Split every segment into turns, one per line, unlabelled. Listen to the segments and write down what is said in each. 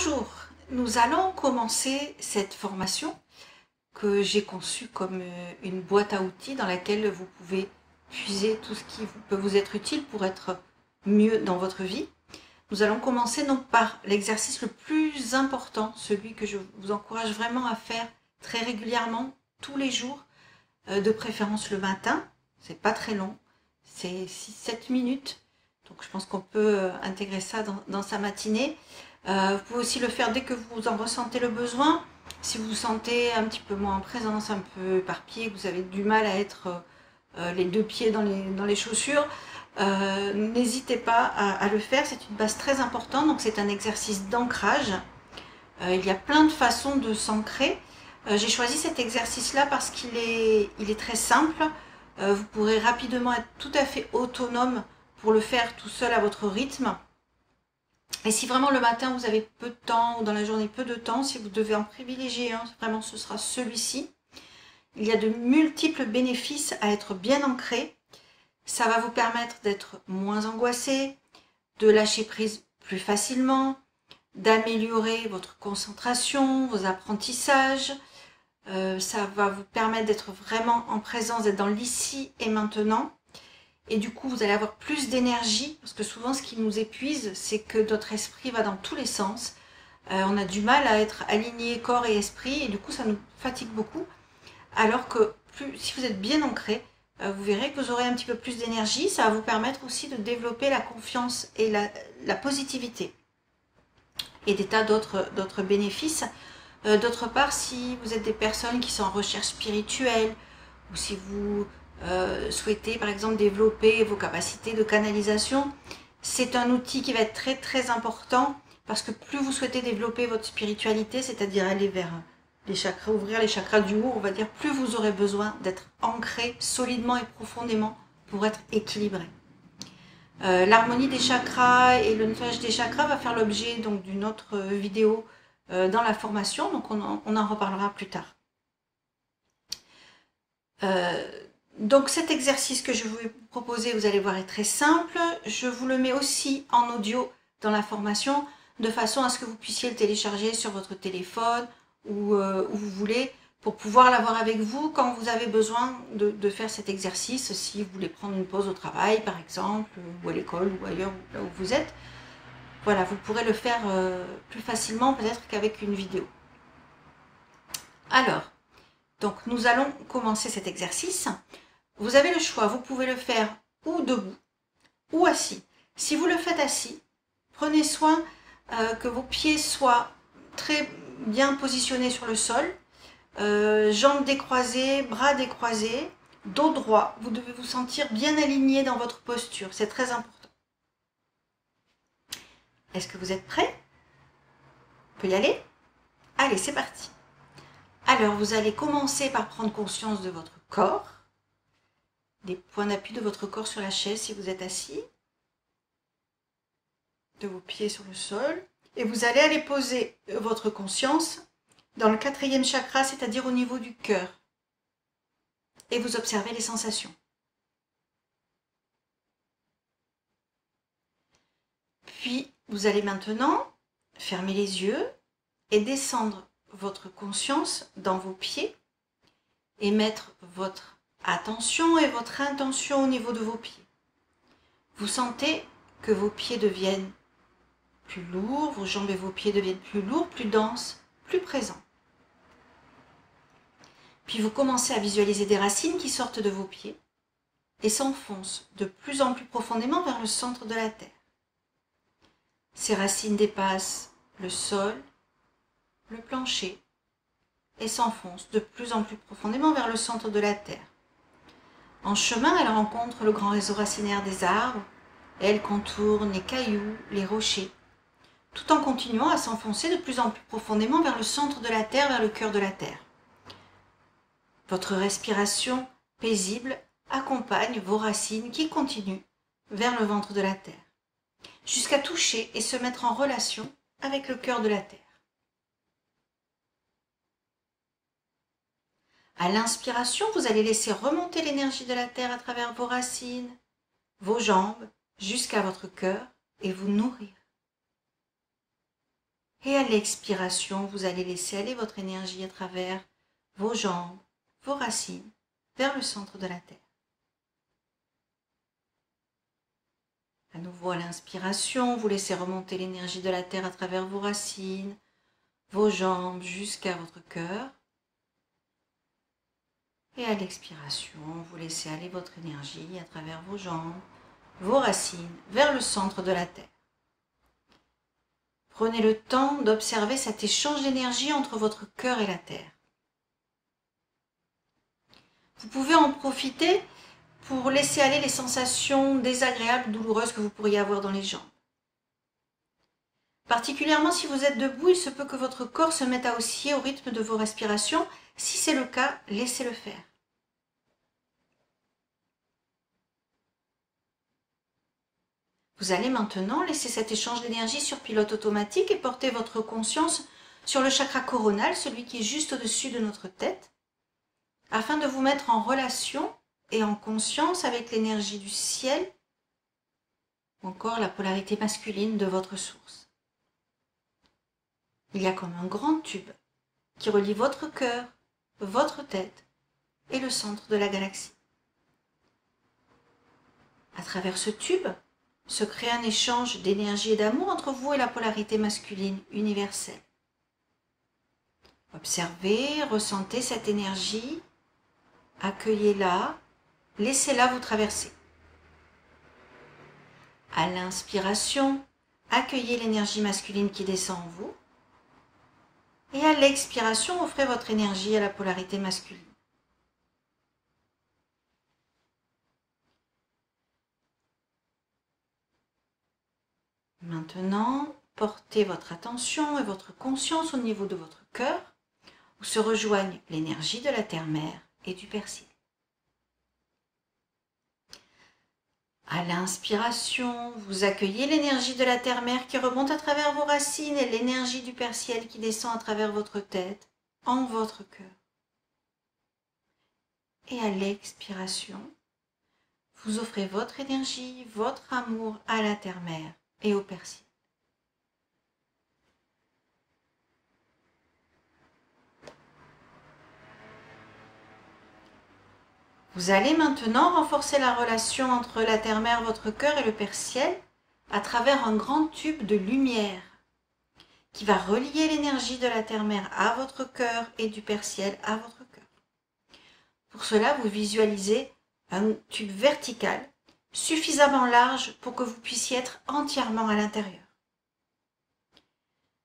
Bonjour, nous allons commencer cette formation que j'ai conçue comme une boîte à outils dans laquelle vous pouvez puiser tout ce qui peut vous être utile pour être mieux dans votre vie. Nous allons commencer donc par l'exercice le plus important, celui que je vous encourage vraiment à faire très régulièrement, tous les jours, de préférence le matin. C'est pas très long, c'est 6-7 minutes. Donc je pense qu'on peut intégrer ça dans sa matinée. Vous pouvez aussi le faire dès que vous en ressentez le besoin. Si vous vous sentez un petit peu moins en présence, un peu éparpillé, que vous avez du mal à être les deux pieds dans les chaussures, n'hésitez pas à le faire. C'est une base très importante, donc c'est un exercice d'ancrage. Il y a plein de façons de s'ancrer. J'ai choisi cet exercice-là parce qu'il est très simple. Vous pourrez rapidement être tout à fait autonome pour le faire tout seul à votre rythme. Et si vraiment le matin vous avez peu de temps ou dans la journée peu de temps, si vous devez en privilégier un, vraiment ce sera celui-ci. Il y a de multiples bénéfices à être bien ancré. Ça va vous permettre d'être moins angoissé, de lâcher prise plus facilement, d'améliorer votre concentration, vos apprentissages. Ça va vous permettre d'être vraiment en présence, d'être dans l'ici et maintenant. Et du coup, vous allez avoir plus d'énergie, parce que souvent, ce qui nous épuise, c'est que notre esprit va dans tous les sens. On a du mal à être aligné corps et esprit, et du coup, ça nous fatigue beaucoup. Alors que si vous êtes bien ancré, vous verrez que vous aurez un petit peu plus d'énergie. Ça va vous permettre aussi de développer la confiance et la positivité. Et des tas d'autres bénéfices. D'autre part, si vous êtes des personnes qui sont en recherche spirituelle, ou si vous souhaitez par exemple développer vos capacités de canalisation, c'est un outil qui va être très très important, parce que plus vous souhaitez développer votre spiritualité, c'est-à-dire aller vers les chakras, ouvrir les chakras du haut, on va dire, plus vous aurez besoin d'être ancré solidement et profondément pour être équilibré. L'harmonie des chakras et le nettoyage des chakras va faire l'objet donc d'une autre vidéo dans la formation, donc on en reparlera plus tard. Donc cet exercice que je vais vous proposer, vous allez voir, est très simple. Je vous le mets aussi en audio dans la formation, de façon à ce que vous puissiez le télécharger sur votre téléphone ou où vous voulez, pour pouvoir l'avoir avec vous quand vous avez besoin de faire cet exercice, si vous voulez prendre une pause au travail par exemple, ou à l'école, ou ailleurs, là où vous êtes. Voilà, vous pourrez le faire plus facilement peut-être qu'avec une vidéo. Alors, donc nous allons commencer cet exercice. Vous avez le choix, vous pouvez le faire ou debout ou assis. Si vous le faites assis, prenez soin que vos pieds soient très bien positionnés sur le sol, jambes décroisées, bras décroisés, dos droit. Vous devez vous sentir bien aligné dans votre posture, c'est très important. Est-ce que vous êtes prêts? On peut y aller? Allez, c'est parti. Alors, vous allez commencer par prendre conscience de votre corps, des points d'appui de votre corps sur la chaise si vous êtes assis, de vos pieds sur le sol, et vous allez aller poser votre conscience dans le 4e chakra, c'est-à-dire au niveau du cœur, et vous observez les sensations. Puis, vous allez maintenant fermer les yeux et descendre votre conscience dans vos pieds et mettre votre attention et votre intention au niveau de vos pieds. Vous sentez que vos pieds deviennent plus lourds, vos jambes et vos pieds deviennent plus lourds, plus denses, plus présents. Puis vous commencez à visualiser des racines qui sortent de vos pieds et s'enfoncent de plus en plus profondément vers le centre de la terre. Ces racines dépassent le sol, le plancher, et s'enfoncent de plus en plus profondément vers le centre de la terre. En chemin, elle rencontre le grand réseau racinaire des arbres, et elle contourne les cailloux, les rochers, tout en continuant à s'enfoncer de plus en plus profondément vers le centre de la terre, vers le cœur de la terre. Votre respiration paisible accompagne vos racines qui continuent vers le ventre de la terre, jusqu'à toucher et se mettre en relation avec le cœur de la terre. À l'inspiration, vous allez laisser remonter l'énergie de la terre à travers vos racines, vos jambes, jusqu'à votre cœur et vous nourrir. Et Et à l'expiration, vous allez laisser aller votre énergie à travers vos jambes, vos racines, vers le centre de la terre. À nouveau, à l'inspiration, vous laissez remonter l'énergie de la terre à travers vos racines, vos jambes jusqu'à votre cœur. Et à l'expiration, vous laissez aller votre énergie à travers vos jambes, vos racines, vers le centre de la terre. Prenez le temps d'observer cet échange d'énergie entre votre cœur et la terre. Vous pouvez en profiter pour laisser aller les sensations désagréables, douloureuses que vous pourriez avoir dans les jambes. Particulièrement si vous êtes debout, il se peut que votre corps se mette à osciller au rythme de vos respirations. Si c'est le cas, laissez-le faire. Vous allez maintenant laisser cet échange d'énergie sur pilote automatique et porter votre conscience sur le chakra coronal, celui qui est juste au-dessus de notre tête, afin de vous mettre en relation et en conscience avec l'énergie du ciel, ou encore la polarité masculine de votre source. Il y a comme un grand tube qui relie votre cœur, votre tête et le centre de la galaxie. À travers ce tube se crée un échange d'énergie et d'amour entre vous et la polarité masculine universelle. Observez, ressentez cette énergie, accueillez-la, laissez-la vous traverser. À l'inspiration, accueillez l'énergie masculine qui descend en vous. Et à l'expiration, offrez votre énergie à la polarité masculine. Maintenant, portez votre attention et votre conscience au niveau de votre cœur, où se rejoignent l'énergie de la terre-mère et du Père-Ciel. À l'inspiration, vous accueillez l'énergie de la terre-mère qui remonte à travers vos racines et l'énergie du Père-Ciel qui descend à travers votre tête, en votre cœur. Et à l'expiration, vous offrez votre énergie, votre amour à la terre-mère et au Père-Ciel. Vous allez maintenant renforcer la relation entre la terre-mère, votre cœur et le Père-Ciel à travers un grand tube de lumière qui va relier l'énergie de la terre-mère à votre cœur et du Père-Ciel à votre cœur. Pour cela, vous visualisez un tube vertical suffisamment large pour que vous puissiez être entièrement à l'intérieur.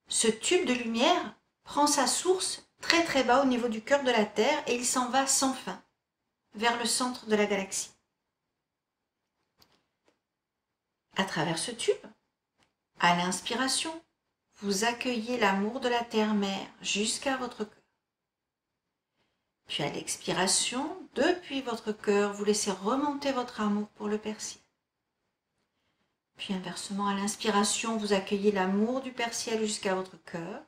Ce tube de lumière prend sa source très très bas au niveau du cœur de la Terre et il s'en va sans fin vers le centre de la galaxie. À travers ce tube, à l'inspiration, vous accueillez l'amour de la terre-mère jusqu'à votre cœur. Puis à l'expiration, depuis votre cœur, vous laissez remonter votre amour pour le Père-Ciel. Puis inversement, à l'inspiration, vous accueillez l'amour du Père-Ciel jusqu'à votre cœur.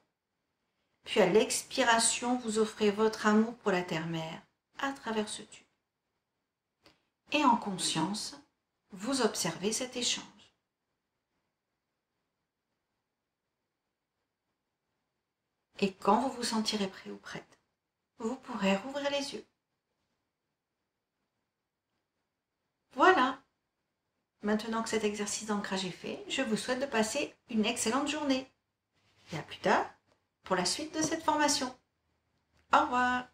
Puis à l'expiration, vous offrez votre amour pour la terre-mère à travers ce tube. Et en conscience, vous observez cet échange. Et quand vous vous sentirez prêt ou prête, vous pourrez rouvrir les yeux. Voilà. Maintenant que cet exercice d'ancrage est fait, je vous souhaite de passer une excellente journée. Et à plus tard pour la suite de cette formation. Au revoir.